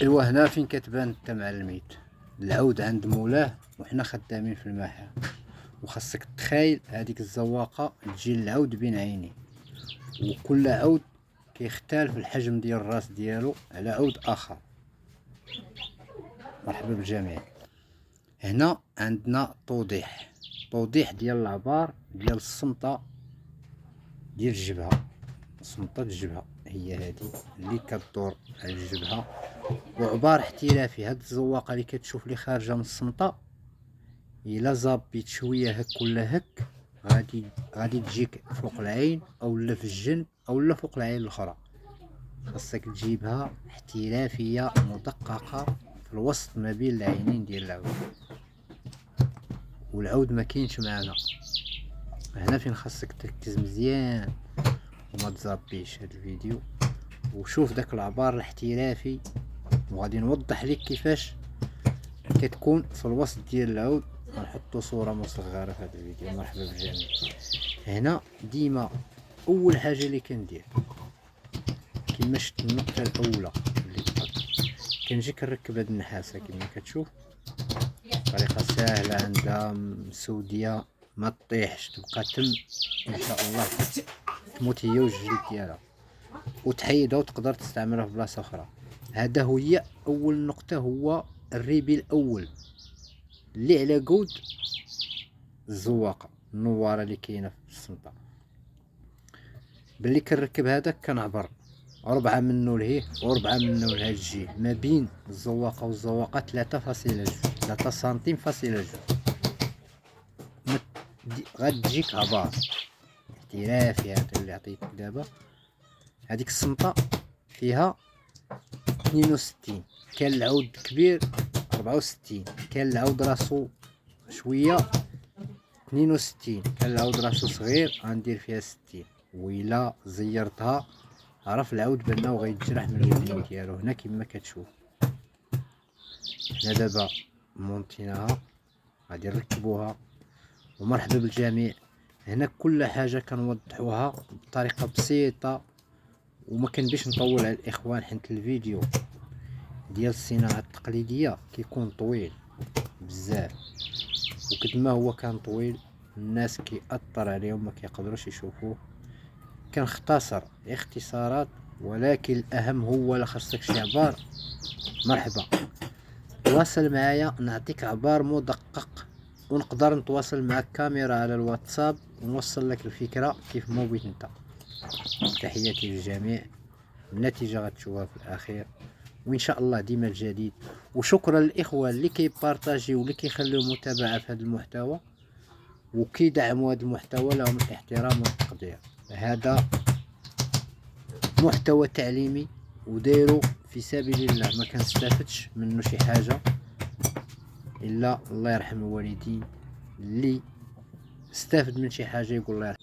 ايوا هنا فين كتبان انت مع الميت. العود عند مولاه وحنا خدامين في الماحة، وخاصك تخيل هذيك الزواقة تجي للعود بين عيني، وكل عود كيختلف الحجم ديال الراس ديالو على عود اخر. مرحبا بالجميع. هنا عندنا توضيح ديال العبار ديال الصمتة ديال الجبهة. صمتة الجبهة هي هذه اللي كدور على الجبهة، وعبار احترافي. هاد الزواقة اللي كتشوف لي خارجة من الصمتة الا زابيت شوية هك ولا هك غادي تجيك فوق العين او لا في الجنب او لا فوق العين الاخرى. خاصك تجيبها احترافية مدققة في الوسط ما بين العينين ديال العود. والعود ما كاينش معنا هنا، فين خاصك تركز مزيان وما تزابيش هاد الفيديو وشوف داك العبار الاحترافي، وغادي نوضح لك كيفاش كتكون في الوسط ديال العود. غنحطو صورة مصغرة في هذا الفيديو. مرحبا بالجميع. هنا ديما اول حاجة اللي كندير كيما شفت النقطة الاولى اللي كنجي كنركب هاد النحاسة كيما كتشوف. طريقة سهلة عندها مسودية ما تطيحش، تبقى تم ان شاء الله تموت هي والجلد ديالها، وتحيدها وتقدر تستعملها في بلاصة اخرى. هذا هي اول نقطة، هو الريبي الاول اللي على قود الزواقة النوارة اللي كاينة في الصمتة. باللي كنركب هذا كنعبر 4 منو لهيه و4 منو لهاد الجهة، ما بين الزواقة والزواقة 3 سنتيم فاصلة جوج. غتجيك عبار احترافي هذا اللي عطيتك دابا. هذيك الصمتة فيها 62، كان العود كبير 64، كان العود راسو شوية 62، كان العود راسو صغير غندير فيها 60. وإلا زيرتها عرف العود بانه غيتجرح من اليدين ديالو. هنا كما كتشوف حنا دابا مونتيناها غادي نركبوها. ومرحبا بالجميع. هنا كل حاجة كنوضحوها بطريقة بسيطة وما كنبيش نطول على الاخوان، حيت الفيديو ديال الصناعة التقليدية كيكون طويل بزاف، وكد ما هو كان طويل الناس كيأثر عليهم ما كيقدروش يشوفوه. كنختصر اختصارات، ولكن الاهم هو لا خاصك شي عبار. مرحبا، تواصل معايا نعطيك عبار مدقق، ونقدر نتواصل معك كاميرا على الواتساب ونوصل لك الفكرة كيف ما بغيت انت. تحياتي للجميع، النتيجة غتشوفها في الاخير، وان شاء الله ديما الجديد. وشكرا للاخوة اللي كيبارطاجيو واللي كيخليو متابعة في هذا المحتوى وكيدعموا هذا المحتوى. لهم الاحترام والتقدير. هذا محتوى تعليمي وديروا في سبيل الله، ما كنستافدش منه شي حاجة الا الله يرحم الوالدين. اللي استافد من شي حاجة يقول الله يرحم.